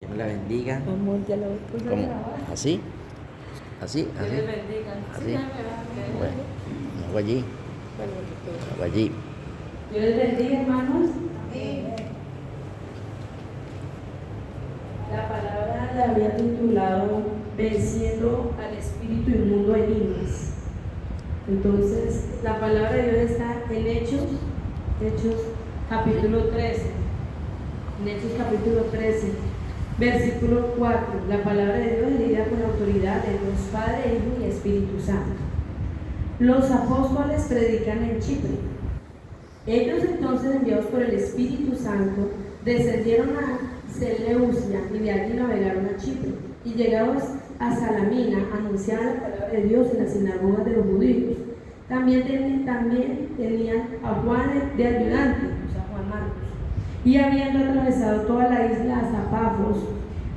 Dios me la bendiga. Amor, ya lo puse a ¿Cómo? grabar. ¿Así? ¿Así? Dios ¿Así? les bendiga. ¿Así? Sí, ya me va. Bueno, me hago allí, Bueno, me hago allí. Dios les bendiga, hermanos. La palabra la había titulado Venciendo al espíritu inmundo en Limas. Entonces, la palabra de Dios está en Hechos capítulo 13. En Hechos capítulo 13, versículo 4. La palabra de Dios es leída con autoridad de Dios Padre, Hijo y Espíritu Santo. Los apóstoles predican en Chipre. Ellos entonces, enviados por el Espíritu Santo, descendieron a Seleucia y de allí navegaron a Chipre. Y llegados a Salamina, anunciaban la palabra de Dios en las sinagogas de los judíos. También tenían a Juan de ayudante, o sea, Juan Marcos. Y habiendo atravesado toda la isla hasta Pafos,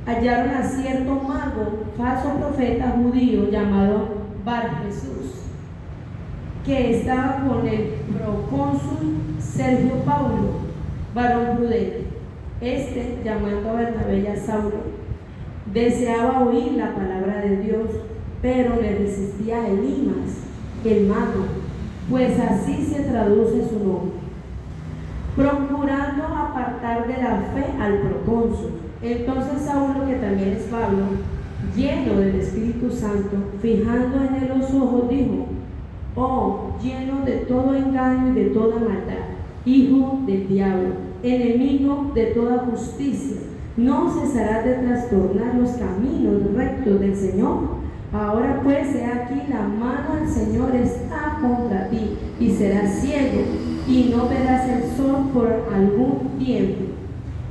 hallaron a cierto mago, falso profeta judío llamado Bar Jesús, que estaba con el procónsul Sergio Paulo, varón prudente. Este, llamando a Bernabé y a Saulo, deseaba oír la palabra de Dios, pero le resistía Elimas, el mago, pues así se traduce su nombre, procurando apartar de la fe al procónsul. Entonces Saulo, que también es Pablo, lleno del Espíritu Santo, fijando en él los ojos, dijo: oh, lleno de todo engaño y de toda maldad, hijo del diablo, enemigo de toda justicia, ¿no cesarás de trastornar los caminos rectos del Señor? Ahora pues, he aquí, la mano del Señor está contra ti, y serás ciego, y no verás el sol por algún tiempo.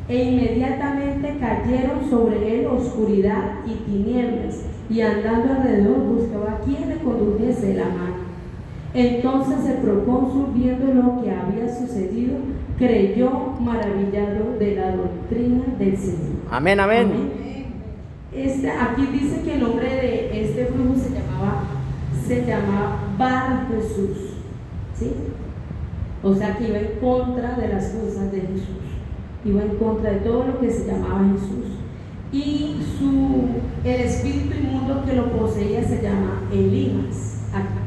E inmediatamente cayeron sobre él oscuridad y tinieblas, y andando alrededor buscaba a quien le condujese de la mano. Entonces el procónsul, viendo lo que había sucedido, creyó maravillado de la doctrina del Señor. Amén, amén. Amén. Aquí dice que el nombre de este brujo se llamaba Bar Jesús, ¿sí? O sea que iba en contra de las cosas de Jesús, iba en contra de todo lo que se llamaba Jesús. Y el espíritu inmundo que lo poseía se llama Elimas. Acá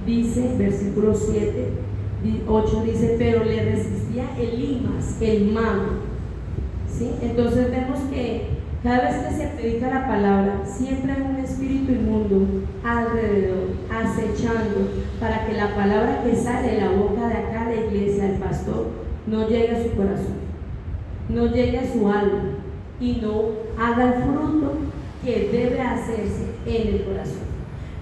dice, versículo 8 dice, pero le resistía Elimas, el mago, ¿sí? Entonces vemos que cada vez que se predica la palabra, siempre hay un espíritu inmundo alrededor, acechando, para que la palabra que sale de la boca de acá, de la iglesia, del pastor, no llegue a su corazón, no llegue a su alma, y no haga el fruto que debe hacerse en el corazón.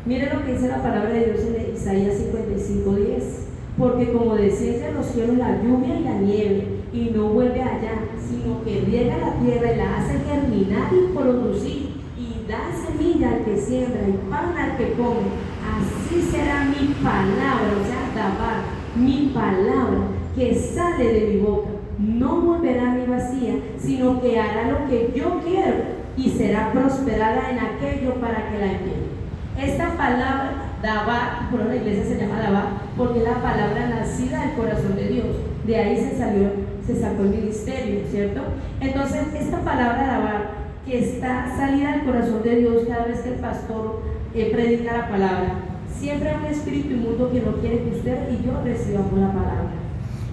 Mire lo que dice la palabra de Dios en Isaías 55:10. Porque como desciende a los cielos la lluvia y la nieve, y no vuelve allá, sino que riega la tierra y la hace germinar y producir, y da semilla al que siembra y pan al que come, así será mi palabra, o sea, dabar, mi palabra que sale de mi boca. No volverá a mi vacía, sino que hará lo que yo quiero, y será prosperada en aquello para que la envíe. Esta palabra, dabar, por la iglesia se llama dabar, porque es la palabra nacida del corazón de Dios. De ahí se sacó el ministerio, ¿cierto? Entonces, esta palabra dabar, que está salida del corazón de Dios cada vez que el pastor predica la palabra, siempre hay un espíritu inmundo que no quiere que usted y yo recibamos la palabra.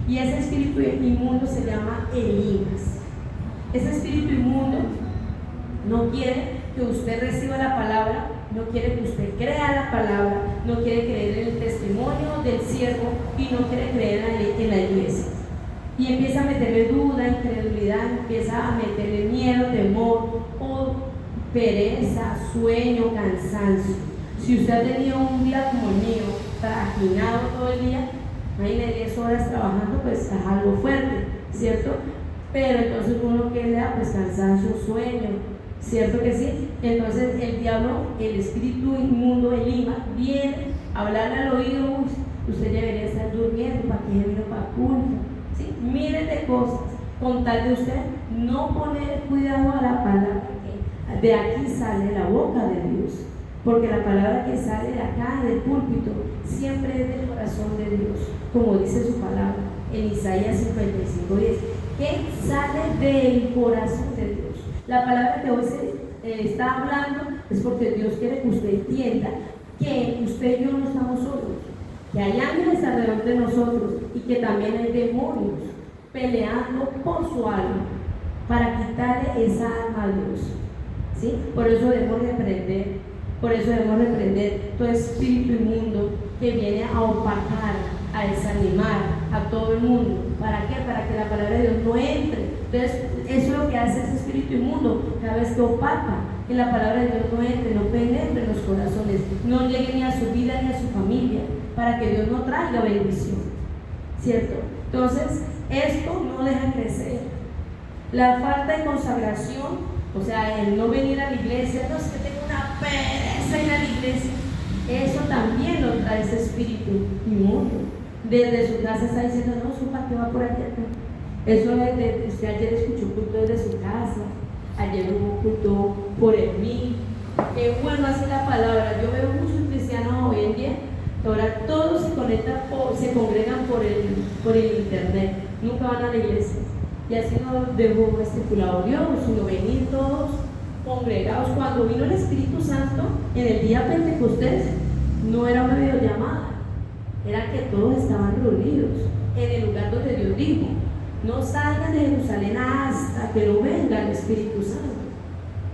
Y ese espíritu inmundo se llama Elimas. Ese espíritu inmundo no quiere que usted reciba la palabra, no quiere que usted crea la palabra, no quiere creer en el testimonio del siervo y no quiere creer en la iglesia. Y empieza a meterle duda, incredulidad, empieza a meterle miedo, temor, o pereza, sueño, cansancio. Si usted ha tenido un día como el mío, trajinado todo el día, imagínese 10 horas trabajando, pues es algo fuerte, ¿cierto? Pero entonces uno que le da, pues cansancio, sueño, ¿cierto que sí? Entonces el diablo, el espíritu inmundo, el Elimas, viene a hablarle al oído: usted debería estar durmiendo, ¿para qué vino para culto? ¿Sí? Miles de cosas, con tal de usted no poner cuidado a la palabra que de aquí sale la boca de Dios, porque la palabra que sale de acá, del púlpito, siempre es del corazón de Dios, como dice su palabra en Isaías 55:10, que sale del corazón de Dios. La palabra que hoy se está hablando es porque Dios quiere que usted entienda que usted y yo no estamos solos, que hay ángeles alrededor de nosotros y que también hay demonios peleando por su alma para quitarle esa alma a Dios. ¿Sí? Por eso debemos reprender todo espíritu inmundo que viene a opacar, a desanimar a todo el mundo. ¿Para qué? Para que la palabra de Dios no entre. Entonces, eso es lo que hace ese espíritu inmundo cada vez que opaca, que la palabra de Dios no entre, no penetre en los corazones, no llegue ni a su vida ni a su familia, para que Dios no traiga bendición, ¿cierto? Entonces, esto no deja crecer. La falta de consagración, o sea, el no venir a la iglesia, no es que tengo una pereza ir a la iglesia, eso también lo trae ese espíritu inmundo. Desde su casa está diciendo, no, su patio va por allá. Eso usted ayer escuchó culto desde su casa, ayer hubo culto por el mí. Qué bueno hace la palabra. Yo veo muchos cristianos hoy en día que ahora todos se conectan, se congregan por el internet, nunca van a la iglesia. Y así no dejó estipulado Dios, sino venir todos congregados. Cuando vino el Espíritu Santo en el día Pentecostés, no era una videollamada, era que todos estaban reunidos en el lugar donde Dios dijo: no salgan de Jerusalén hasta que no venga el Espíritu Santo.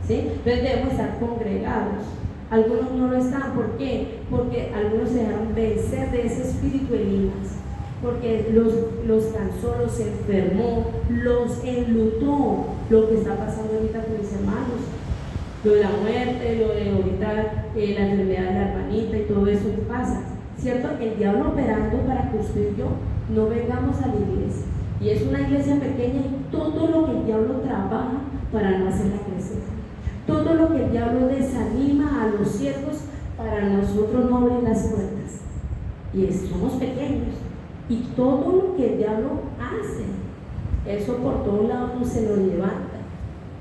¿Sí? Entonces debemos estar congregados. Algunos no lo están. ¿Por qué? Porque algunos se dejaron vencer de ese espíritu Elimas, porque los cansó, los enfermó, los enlutó lo que está pasando ahorita con mis hermanos, lo de la muerte, lo de ahorita la enfermedad de la hermanita y todo eso que pasa, ¿cierto? El diablo operando para que usted y yo no vengamos a la iglesia, y es una iglesia pequeña, y todo lo que el diablo trabaja para no hacerla crecer, todo lo que el diablo desanima a los siervos para nosotros no abrir las puertas, y somos pequeños. Y todo lo que el diablo hace, eso por todos lados no se lo levanta.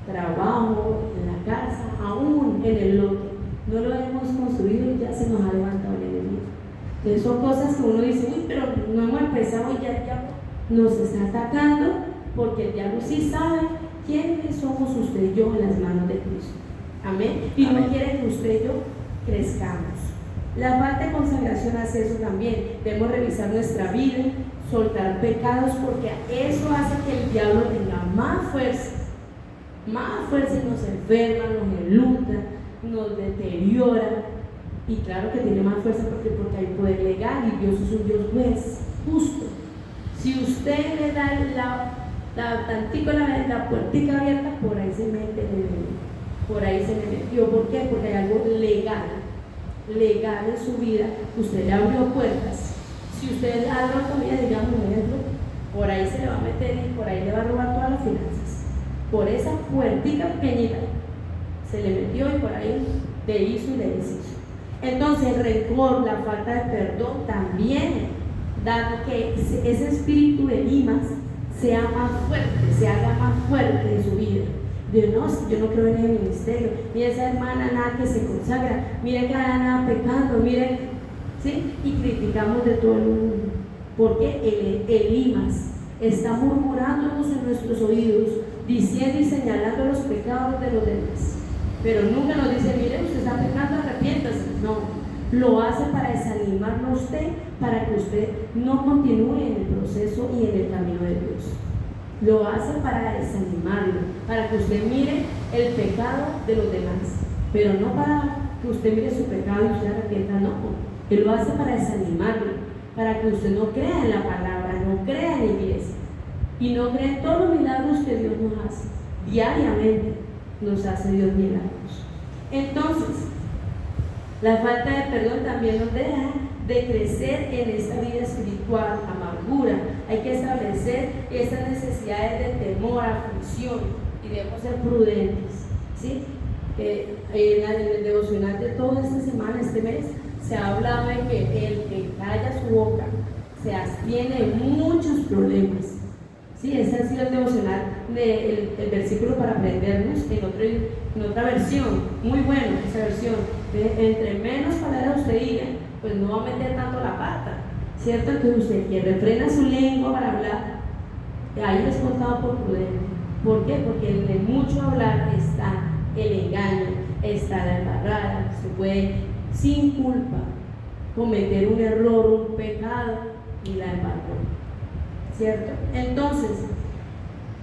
Trabajo, en la casa, aún en el lote. No lo hemos construido y ya se nos ha levantado el enemigo. Entonces son cosas que uno dice, uy, pero no hemos empezado y ya el diablo nos está atacando, porque el diablo sí sabe quiénes somos usted y yo en las manos de Cristo. Amén. Y no quiere que usted y yo crezcamos. La falta de consagración hace eso también. Debemos revisar nuestra vida, soltar pecados, porque eso hace que el diablo tenga más fuerza y nos enferma, nos enluta, nos deteriora. Y claro que tiene más fuerza porque hay poder legal y Dios es un Dios juez, justo. Si usted le da la puertica abierta, por ahí se mete el enemigo, por ahí se le metió. ¿Por qué? Porque hay algo legal en su vida. Usted le abrió puertas. Si usted abre todavía, digamos un ejemplo, por ahí se le va a meter y por ahí le va a robar todas las finanzas. Por esa puertica pequeñita se le metió y por ahí le hizo y le deshizo. Entonces el rencor, la falta de perdón también da que ese espíritu de Elimas sea más fuerte, se haga más fuerte en su vida. Yo no creo en el ministerio, mira esa hermana nada que se consagra, mira que nada pecando, miren, ¿sí? Y criticamos de todo el mundo, porque el Elimas está murmurándonos en nuestros oídos, diciendo y señalando los pecados de los demás, pero nunca nos dice, mire, usted está pecando, arrepiéntase. No, lo hace para desanimarlo a usted, para que usted no continúe en el proceso y en el camino de Dios. Lo hace para desanimarlo, para que usted mire el pecado de los demás, pero no para que usted mire su pecado y usted arrepienta, no. Él lo hace para desanimarlo, para que usted no crea en la palabra, no crea en la iglesia y no crea en todos los milagros que Dios nos hace. Diariamente nos hace Dios milagros. Entonces, la falta de perdón también nos deja de crecer en esta vida espiritual, amargura. Hay que establecer estas necesidades de temor, aflicción, y debemos ser prudentes, ¿sí? En el devocional de toda esta semana, este mes, se ha hablado de que el que calla su boca se abstiene de muchos problemas. Sí, ese ha sido el devocional, el versículo para aprendernos en otra versión, muy bueno esa versión. Entre menos palabras usted diga, pues no va a meter tanto la pata, ¿cierto? Entonces usted que refrena su lengua para hablar, ahí es contado por prudente. ¿Por qué? Porque en el mucho hablar está el engaño, está la embarrada. Se puede, sin culpa, cometer un error, un pecado y la embarró. ¿Cierto? Entonces,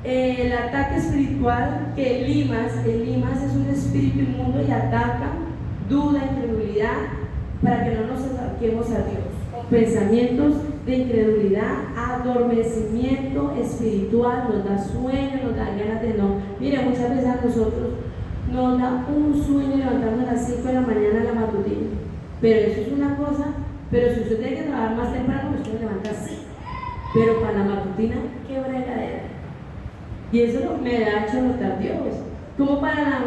el ataque espiritual que Elimas es un espíritu inmundo y ataca duda, incredulidad, para que no nos acerquemos a Dios. Pensamientos de incredulidad, adormecimiento espiritual, nos da sueño, nos da ganas de no. Mire, muchas veces a nosotros nos da un sueño levantarnos a las 5 de la mañana a la matutina, pero eso es una cosa. Pero si usted tiene que trabajar más temprano, usted levanta así, pero para la matutina, qué bregadera. Y eso me ha hecho notar Dios. Como para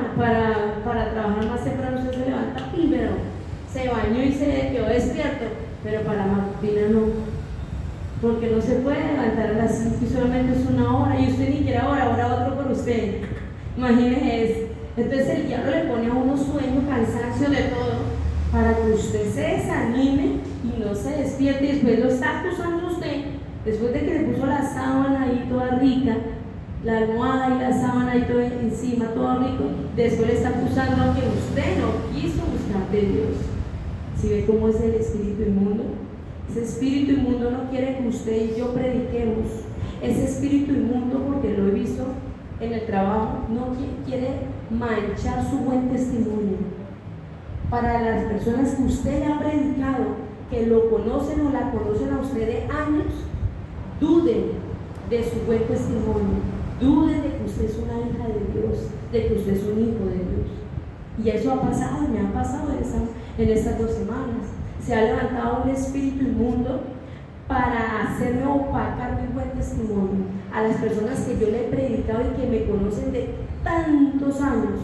trabajar más temprano usted se levanta primero, se bañó y se quedó despierto, pero para la matutina no, porque no se puede levantar a las 5 y solamente es una hora, y usted ni quiere ahora otro por usted. Imagínese eso. Entonces el diablo le pone a uno sueño, cansancio, de todo, para que usted se desanime y no se despierte, y después lo está acusando usted, después de que le puso la sábana ahí toda rica, la almohada y la sábana ahí todo encima, todo rico, después le está acusando que usted no quiso buscar de Dios. ¿Sí ve cómo es el espíritu inmundo? Ese espíritu inmundo no quiere que usted y yo prediquemos. Ese espíritu inmundo, porque lo he visto en el trabajo, no quiere manchar su buen testimonio. Para las personas que usted le ha predicado, que lo conocen o la conocen a usted de años, duden de su buen testimonio, duden de que usted es una hija de Dios, de que usted es un hijo de Dios. Y eso ha pasado, me ha pasado en estas 2 semanas. Se ha levantado un espíritu inmundo para hacerme opacar mi buen testimonio a las personas que yo le he predicado y que me conocen de tantos años,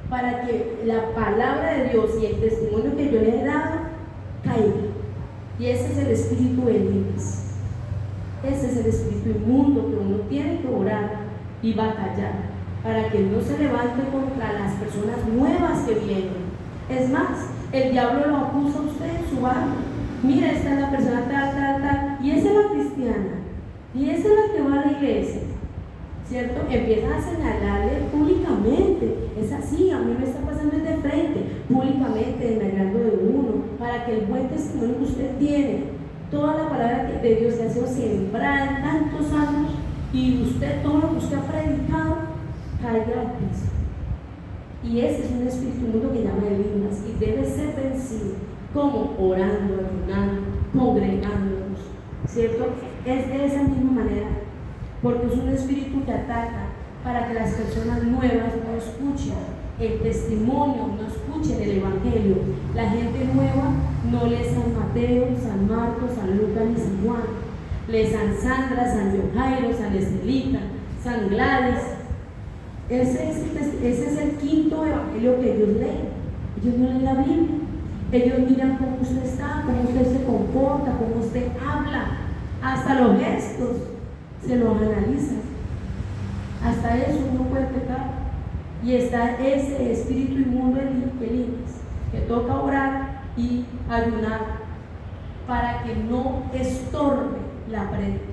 para que la palabra de Dios y el testimonio que yo le he dado caiga. Y ese es el espíritu de Elimas. Ese es el espíritu inmundo que uno tiene que orar y batallar para que no se levante contra las personas nuevas que vienen. Es más, el diablo lo acusa a usted en su barrio. Mira, esta es la persona tal, y esa es la cristiana, y esa es la que va a la iglesia, ¿cierto? Empiezan a señalarle públicamente. Es así, a mí me está pasando de frente, públicamente, denegando de uno, para que el buen testimonio que usted tiene, toda la palabra de Dios que ha sido sembrada en tantos años, y usted, todo lo que usted ha predicado, caiga al piso. Y ese es un espíritu inmundo que llama Elimas y debe ser vencido. ¿Cómo? Orando, ayunando, congregándonos, ¿cierto? Es de esa misma manera, porque es un espíritu que ataca para que las personas nuevas no escuchen el testimonio, no escuchen el evangelio. La gente nueva no lee San Mateo, San Marcos, San Lucas ni San Juan, lee San Sandra, San Yojairo, San Estelita, San Gladys. Ese es el quinto evangelio que ellos leen. Ellos no leen la Biblia. Ellos miran cómo usted está, cómo usted se comporta, cómo usted habla, hasta los gestos se los analizan. Hasta eso uno puede pecar. Y está ese espíritu inmundo Elimas, que toca orar y ayunar para que no estorbe la prédica,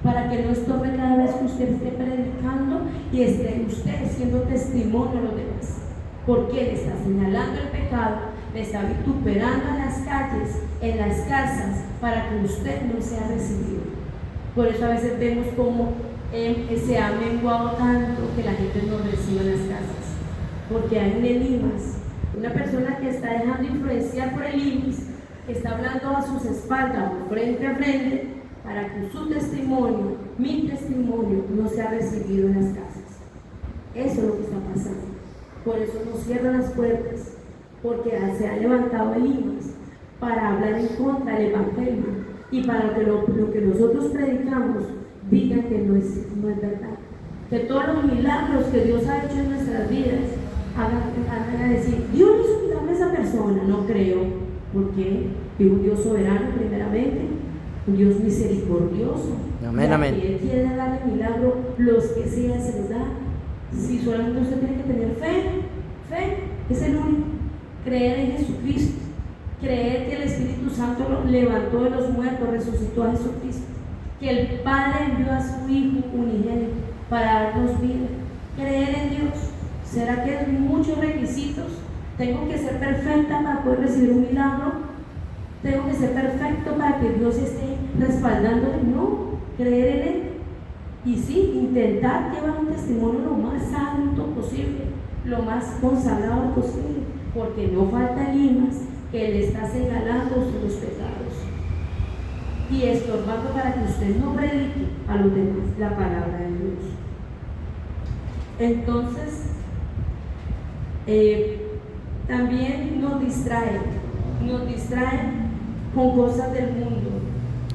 para que no estorbe cada vez que usted esté predicando y esté usted siendo testimonio a los demás, porque le está señalando el pecado, le está vituperando en las calles, en las casas, para que usted no sea recibido. Por eso a veces vemos cómo se ha menguado tanto que la gente no recibe en las casas, porque hay un Elimas, una persona que está dejando influenciar por Elimas, que está hablando a sus espaldas o frente a frente, para que su testimonio, mi testimonio, no sea recibido en las casas. Eso es lo que está pasando. Por eso nos cierran las puertas, porque se ha levantado Elimas para hablar en contra del evangelio y para que lo que nosotros predicamos digan que no es verdad. Que todos los milagros que Dios ha hecho en nuestras vidas hagan a decir, Dios hizo milagro a esa persona. No creo. ¿Por qué? Es un Dios soberano primeramente, un Dios misericordioso. Amén, amén. Él quiere darle milagro, los que sea se los da. Si solamente usted tiene que tener fe es el único. Creer en Jesucristo, creer que el Espíritu Santo lo levantó de los muertos, resucitó a Jesucristo, que el Padre envió a su Hijo unigénito para darnos vida, Creer en Dios. ¿Será que hay muchos requisitos? ¿Tengo que ser perfecta para poder recibir un milagro? ¿Tengo que ser perfecto para que Dios esté respaldando? No, creer en Él. Y sí, intentar llevar un testimonio lo más santo posible, lo más consagrado posible, porque no falta limas que le está señalando sus pecados y estorbando para que usted no predique a los demás la palabra de Dios. Entonces, también nos distraen con cosas del mundo,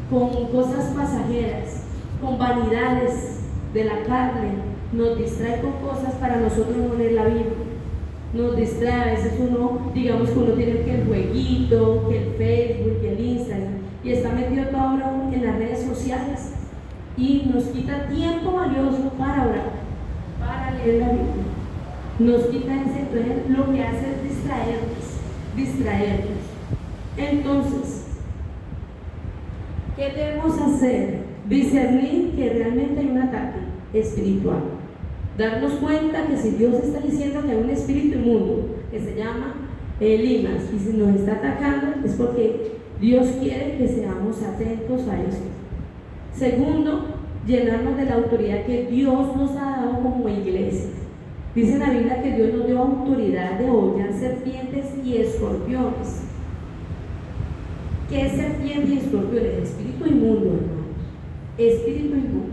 con cosas pasajeras, con vanidades de la carne, nos distrae con cosas para nosotros no leer la Biblia, nos distrae. A veces uno, digamos que uno tiene que el jueguito, que el Facebook, que el Instagram, y está metido todo ahora en las redes sociales y nos quita tiempo valioso para orar, para leer la Biblia. Nos quita ese, entonces lo que hace es distraernos. Entonces, ¿qué debemos hacer? Discernir que realmente hay un ataque espiritual. Darnos cuenta que si Dios está diciendo que hay un espíritu inmundo que se llama limas y si nos está atacando es porque Dios quiere que seamos atentos a esto. Segundo, llenarnos de la autoridad que Dios nos ha dado como iglesia. Dice la Biblia que Dios nos dio autoridad de hollar serpientes y escorpiones. ¿Qué es serpiente y escorpiones? Espíritu inmundo, hermanos. Espíritu inmundo.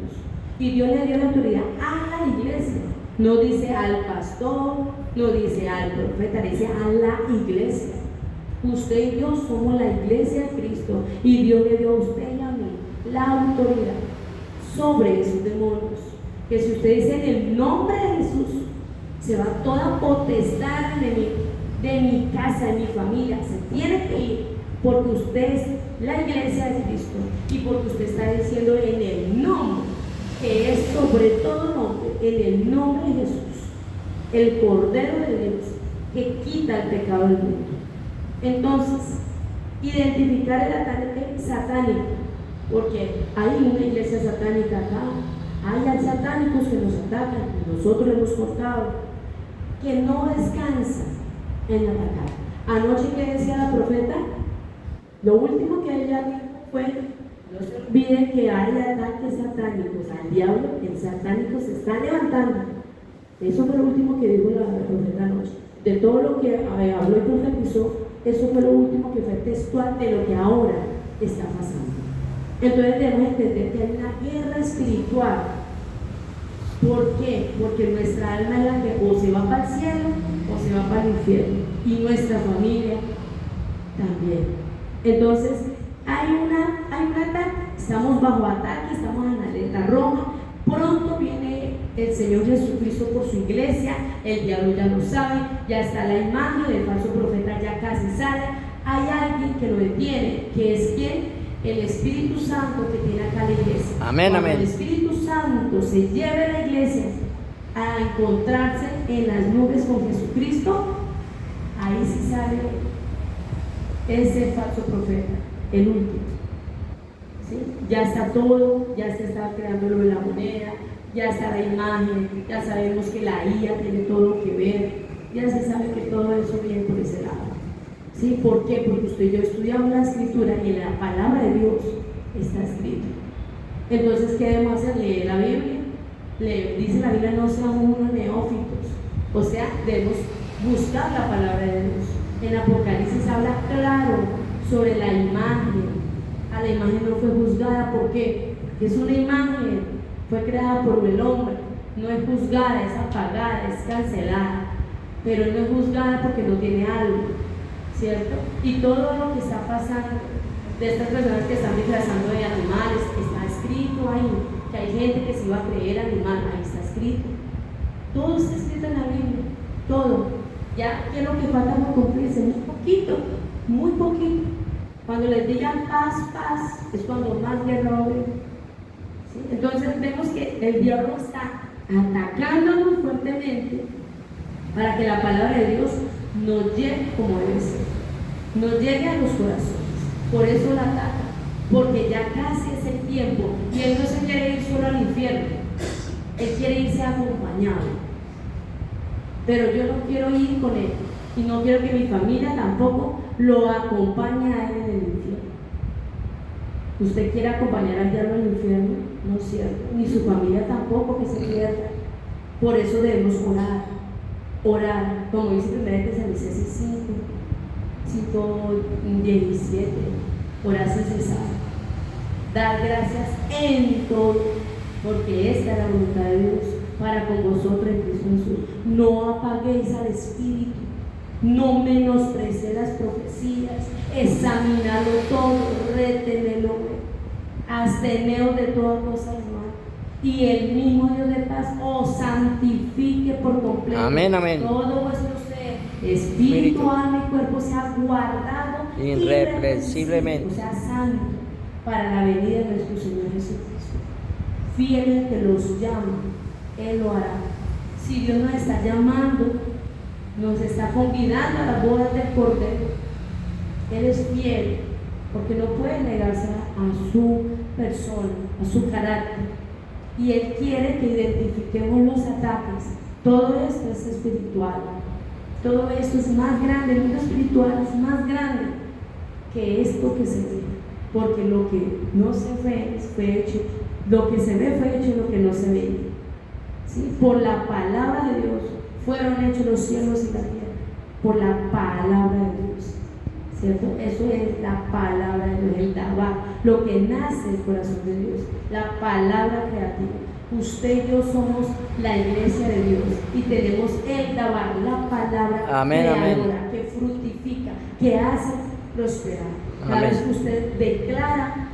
Y Dios le dio la autoridad a la iglesia. No dice al pastor, no dice al profeta, dice a la iglesia. Usted y yo somos la iglesia de Cristo y Dios le dio a usted y a mí la autoridad sobre esos demonios. Que si usted dice en el nombre de Jesús, se va toda potestad enemigo de mi casa, de mi familia, se tiene que ir, porque usted es la iglesia de Cristo y porque usted está diciendo en el nombre, que es sobre todo nombre, en el nombre de Jesús, el Cordero de Dios, que quita el pecado del mundo. Entonces, identificar el ataque satánico, porque hay una iglesia satánica acá, hay satánicos que nos atacan, nosotros lo hemos cortado, que no descansan en atacar. Anoche, que decía la profeta, lo último que ella dijo fue: no se olviden que hay ataques satánicos al diablo, el satánico se está levantando. Eso fue lo último que dijo la profeta anoche. De todo lo que habló y profetizó, eso fue lo último que fue textual de lo que ahora está pasando. Entonces debemos entender que hay una guerra espiritual. ¿Por qué? Porque nuestra alma es la que o se va para el cielo o se va para el infierno, y nuestra familia también. Entonces hay un ataque, estamos bajo ataque, estamos en alerta roja. Pronto viene el Señor Jesucristo por su iglesia, el diablo ya lo sabe, ya está la imagen del falso profeta, ya casi sale. Hay alguien que lo detiene, que es ¿quién? El Espíritu Santo que tiene acá la iglesia. Amén, Cuando amén. el Espíritu Santo se lleve a la iglesia a encontrarse en las nubes con Jesucristo, ahí sí sale ese falso profeta, el último. ¿Sí? Ya está todo, ya se está creando lo de la moneda, ya está la imagen, ya sabemos que la IA tiene todo que ver, ya se sabe que todo eso viene por ese lado. ¿Sí? ¿Por qué? Porque usted y yo estudiamos la escritura y en la palabra de Dios está escrito. Entonces, ¿qué debemos hacer? Leer la Biblia. Dice la Biblia: no seamos unos neófitos. O sea, debemos buscar la palabra de Dios. En Apocalipsis habla claro sobre la imagen. A la imagen no fue juzgada. ¿Por qué? Porque es una imagen, fue creada por el hombre. No es juzgada, es apagada, es cancelada. Pero no es juzgada porque no tiene algo, ¿cierto? Y todo lo que está pasando de estas personas que están disfrazando de animales, está escrito ahí, que hay gente que se iba a creer animal, ahí está escrito. Todo está escrito en la Biblia, todo. Ya, ¿qué es lo que falta por cumplirse? Muy poquito, muy poquito. Cuando les digan paz, paz, es cuando más guerra va a haber. ¿Sí? Entonces vemos que el diablo está atacándonos fuertemente para que la palabra de Dios nos llegue como debe ser, nos llegue a los corazones. Por eso la ataca, porque ya casi es el tiempo y él no se quiere ir solo al infierno, él quiere irse acompañado. pero yo no quiero ir con él y no quiero que mi familia tampoco lo acompañe a él en el infierno. ¿Usted quiere acompañar al diablo en el infierno? No es cierto, ni su familia tampoco, que se pierda. Por eso debemos orar, como dice 1 Tesalonicenses 5:17, orar sin cesar, dar gracias en todo, porque esta es la voluntad de Dios para con vosotros en Cristo Jesús. No apaguéis al Espíritu, no menospreciéis las profecías, examinadlo todo, retenedlo, absteneos de toda cosa mala, y el mismo Dios de paz os santifique por completo. Amén, amén. Todo vuestro ser, espíritu, alma y cuerpo sea guardado irreprensiblemente, o sea, santo, para la venida de nuestro Señor Jesucristo. Fiel el que los llama, Él lo hará. Si Dios nos está llamando, nos está convidando a las bodas del Cordero, Él es fiel, porque no puede negarse a su persona, a su carácter. Y Él quiere que identifiquemos los ataques. Todo esto es espiritual. Todo esto es más grande, el mundo espiritual es más grande que esto que se ve. Porque lo que no se ve fue hecho, lo que se ve fue hecho y lo que no se ve. ¿Sí? Por la palabra de Dios fueron hechos los cielos y la tierra. Por la palabra de Dios. ¿Cierto? Eso es la palabra de Dios, el Dabá, lo que nace del corazón de Dios, la palabra creativa. Usted y yo somos la iglesia de Dios y tenemos el Dabá, la palabra creadora, que fructifica, que hace prosperar. Cada vez que usted declara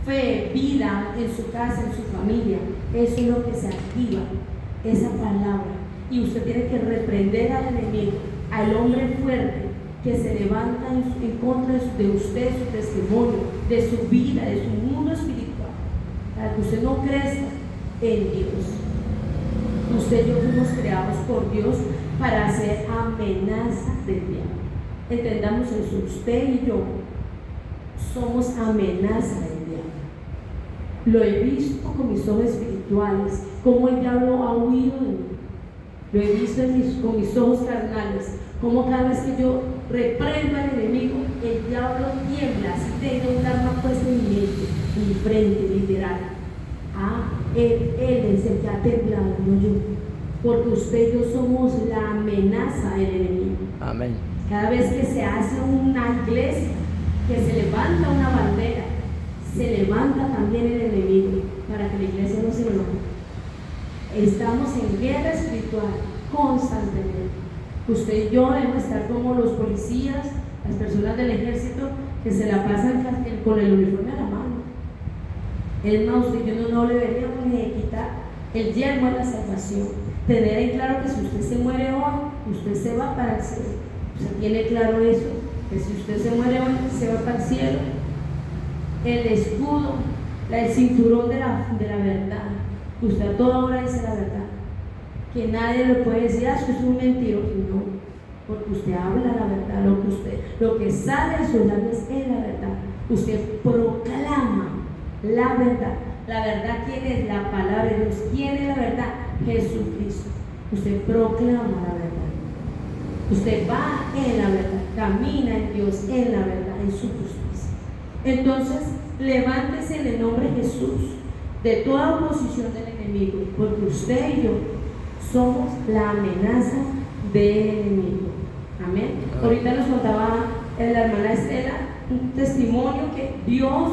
fe, vida en su casa, en su familia, eso es lo que se activa, esa palabra. Y usted tiene que reprender al enemigo, al hombre fuerte que se levanta en contra de usted, su testimonio, de su vida, de su mundo espiritual, para que usted no crezca en Dios. Usted y yo fuimos creados por Dios para hacer amenaza del diablo. Entendamos eso, usted y yo somos amenaza del diablo. Lo he visto con mis ojos espirituales, cómo el diablo ha huido de mí. Lo he visto con mis ojos carnales, como cada vez que yo reprendo al enemigo, el diablo tiembla, así tengo un arma puesta en mi mente, en mi frente, literal. Él es el que ha temblado, no yo. Porque usted y yo somos la amenaza del enemigo. Amén. Cada vez que se hace una iglesia, que se levanta una bandera, se levanta también el enemigo para que la iglesia no se enoje. Estamos en guerra espiritual constantemente. Usted y yo debemos estar como los policías, las personas del ejército que se la pasan con el uniforme a la mano. Es más, usted y yo no le deberíamos ni de quitar el yelmo de la salvación. Tener en claro que si usted se muere hoy, usted se va para el cielo. Usted tiene claro eso, que si usted se muere hoy, se va para el cielo. El escudo, el cinturón de la verdad. Usted a toda hora dice la verdad. Que nadie le puede decir, es que es un mentiroso. No, porque usted habla la verdad, lo que sale de sus labios es la verdad. Usted proclama la verdad. La verdad, ¿quién es? La palabra de Dios. ¿Quién es la verdad? Jesucristo. Usted proclama la verdad. Usted va en la verdad, camina en Dios, en la verdad, en su justicia. Entonces, levántese en el nombre de Jesús de toda oposición del enemigo, porque usted y yo somos la amenaza del enemigo. Amén. Ahorita nos contaba la hermana Estela un testimonio que Dios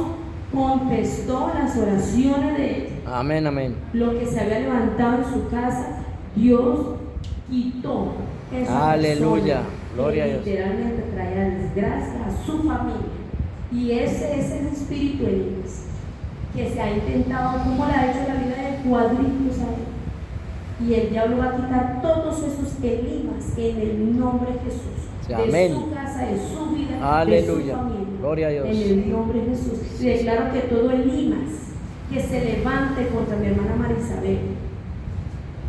contestó las oraciones de él. Amén, amén. Lo que se había levantado en su casa, Dios quitó esa aleluya, persona gloria a que Dios. literalmente traía desgracia a su familia. Y ese es el espíritu de Dios que se ha intentado, como le ha hecho la vida de cuadritos a él. Y el diablo va a quitar todos esos elimas en el nombre de Jesús. Sí, de amén. su casa, de su vida, Aleluya. de su familia. Gloria a Dios. En el nombre de Jesús. Y declaro que todo elimas que se levante contra mi hermana Marisabel,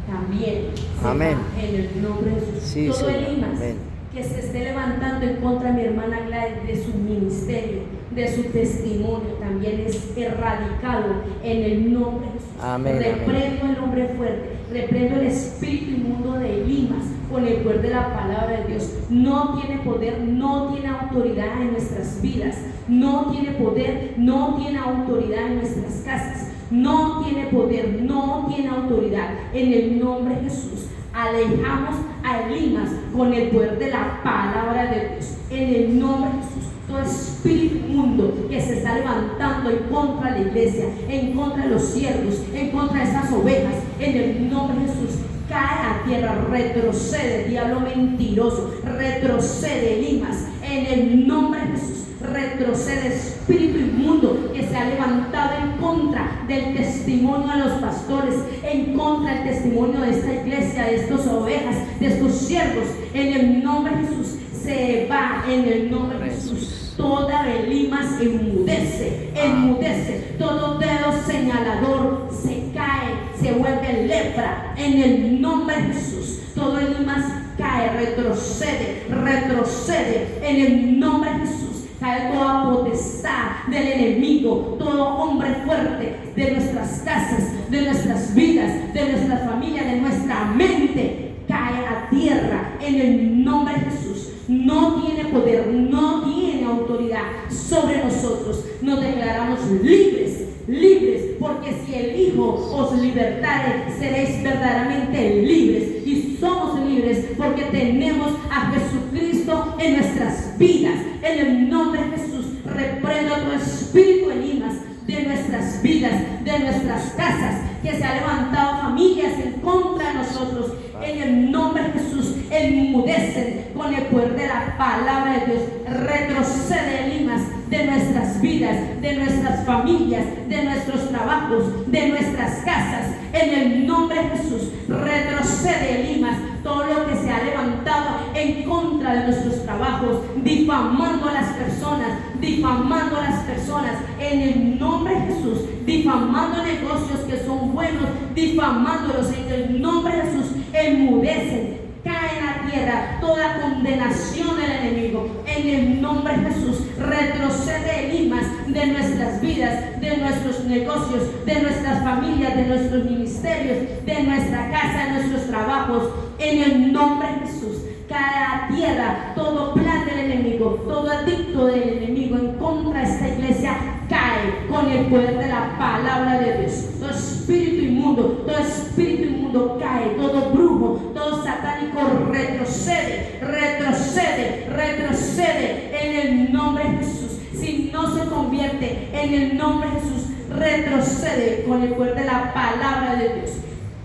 también se Amén. va en el nombre de Jesús. Sí, todo Señor. elimas Amén. que se esté levantando en contra de mi hermana Gladys, de su ministerio, de su testimonio, también es erradicado en el nombre de Jesús. Amén, Reprendo el hombre fuerte, reprendo el espíritu inmundo de Elimas con el poder de la palabra de Dios. No tiene poder, no tiene autoridad en nuestras vidas, no tiene poder, no tiene autoridad en nuestras casas, no tiene poder, no tiene autoridad. En el nombre de Jesús alejamos a Elimas con el poder de la palabra de Dios. En el nombre de Jesús, todo espíritu inmundo que se está levantando en contra de la iglesia, en contra de los siervos, en contra de estas ovejas, en el nombre de Jesús, cae a tierra, retrocede, diablo mentiroso, retrocede, Elimas, en el nombre de Jesús, retrocede, espíritu inmundo que se ha levantado en contra del testimonio de los pastores, en contra del testimonio de esta iglesia, de estas ovejas, de estos siervos, en el nombre de Jesús, se va, en el nombre de Jesús. Toda Elimas enmudece, enmudece, todo dedo señalador se cae, se vuelve lepra, en el nombre de Jesús. Todo Elimas cae, retrocede, retrocede, en el nombre de Jesús. Cae toda potestad del enemigo, todo hombre fuerte de nuestras casas, de nuestras vidas, de nuestra familia, de nuestra mente, cae a tierra en el nombre de Jesús. No tiene poder, no tiene autoridad sobre nosotros. Nos declaramos libres, libres, porque si el Hijo os libertare, seréis verdaderamente libres. Y somos libres porque tenemos a Jesucristo en nuestras vidas. En el nombre de Jesús, reprendo todo espíritu de Elimas de nuestras vidas, de nuestras casas, que se ha levantado familias en contra de nosotros. En el nombre de Jesús, enmudecen con el poder de la palabra de Dios. Retrocede, Elimas, de nuestras vidas, de nuestras familias, de nuestros trabajos, de nuestras casas. En el nombre de Jesús, retrocede, Elimas, todo lo que se ha levantado en contra de nuestros trabajos, difamando a las personas, difamando a las personas. En el nombre de Jesús, difamando negocios que son buenos, difamándolos. En el nombre de Jesús, enmudecen, caen a tierra toda condenación del enemigo. En el nombre de Jesús, retrocede, Elimas, de nuestras vidas, de nuestros negocios, de nuestras familias, de nuestros ministerios, de nuestra casa, de nuestros trabajos. En el nombre de Jesús, cae a tierra todo plan del enemigo, todo edicto del enemigo en contra de esta iglesia, cae con el poder de la palabra de Dios. Todo espíritu inmundo cae, todo brujo, todo satánico retrocede, retrocede, retrocede en el nombre de Jesús. Si no se convierte, en el nombre de Jesús, retrocede con el poder de la palabra de Dios.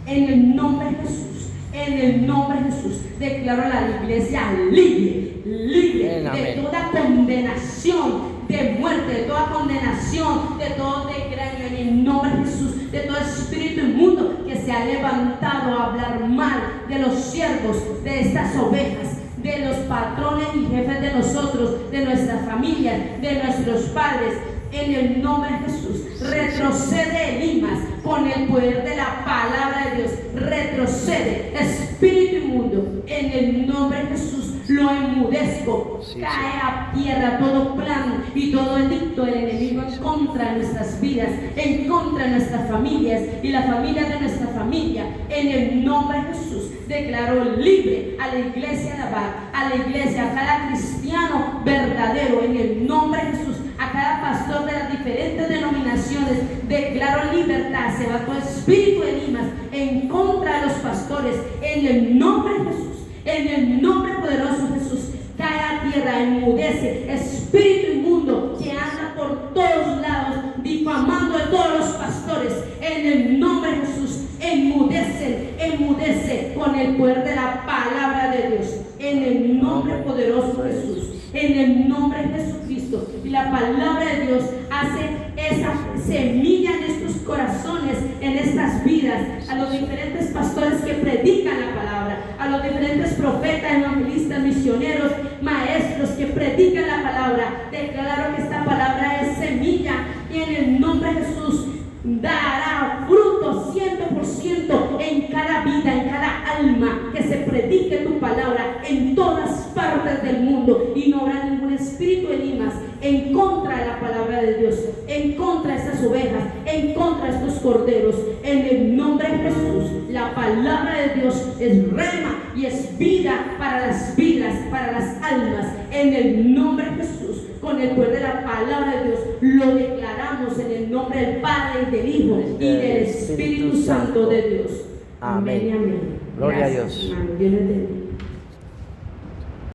En el nombre de Jesús, en el nombre de Jesús, declaro a la iglesia libre, libre de toda condenación de muerte, de toda condenación, de todo desgracio, en el nombre de Jesús, de todo espíritu inmundo que se ha levantado a hablar mal de los siervos, de estas ovejas, de los patrones y jefes de nosotros, de nuestras familias, de nuestros padres. En el nombre de Jesús, retrocede, Elimas, con el poder de la palabra de Dios. Retrocede, espíritu inmundo, en el nombre de Jesús, lo enmudezco. Cae a tierra todo plan y todo edicto del enemigo en contra de nuestras vidas, en contra de nuestras familias y la familia de nuestra familia. En el nombre de Jesús, declaro libre a la iglesia de Abad, a la iglesia, a cada cristiano verdadero. En el nombre de Jesús, a cada pastor de las diferentes denominaciones, declaro libertad. Se va todo espíritu de Elimas en contra de los pastores. En el nombre de Jesús, en el nombre poderoso de Jesús, cae a tierra, enmudece, espíritu inmundo que anda por todos lados difamando a todos los pastores. En el nombre de Jesús, enmudece, enmudece con el poder de la palabra de Dios. En el nombre poderoso de Jesús, en el nombre de Jesucristo. Y la palabra de Dios hace esa semilla en estos corazones, en estas vidas, a los diferentes pastores que predican la palabra, a los diferentes profetas, evangelistas, misioneros, maestros que predican la palabra. Declaro que esta palabra es semilla y en el nombre de Jesús dará fruto 100% en cada vida, en cada alma que se predique tu palabra en todas partes del mundo, y no habrá ningún espíritu de Elimas en contra de la palabra de Dios, en contra de estas ovejas, en contra de estos corderos. En el nombre de Jesús, La palabra de Dios es rema y es vida para las vidas, para las almas. En el nombre de Jesús, con el poder de la palabra de Dios, lo declaramos en el nombre del Padre y del Hijo y del Espíritu Santo de Dios. Amén y amén. Gloria a Gracias, Dios. hermano. Dios les bendiga.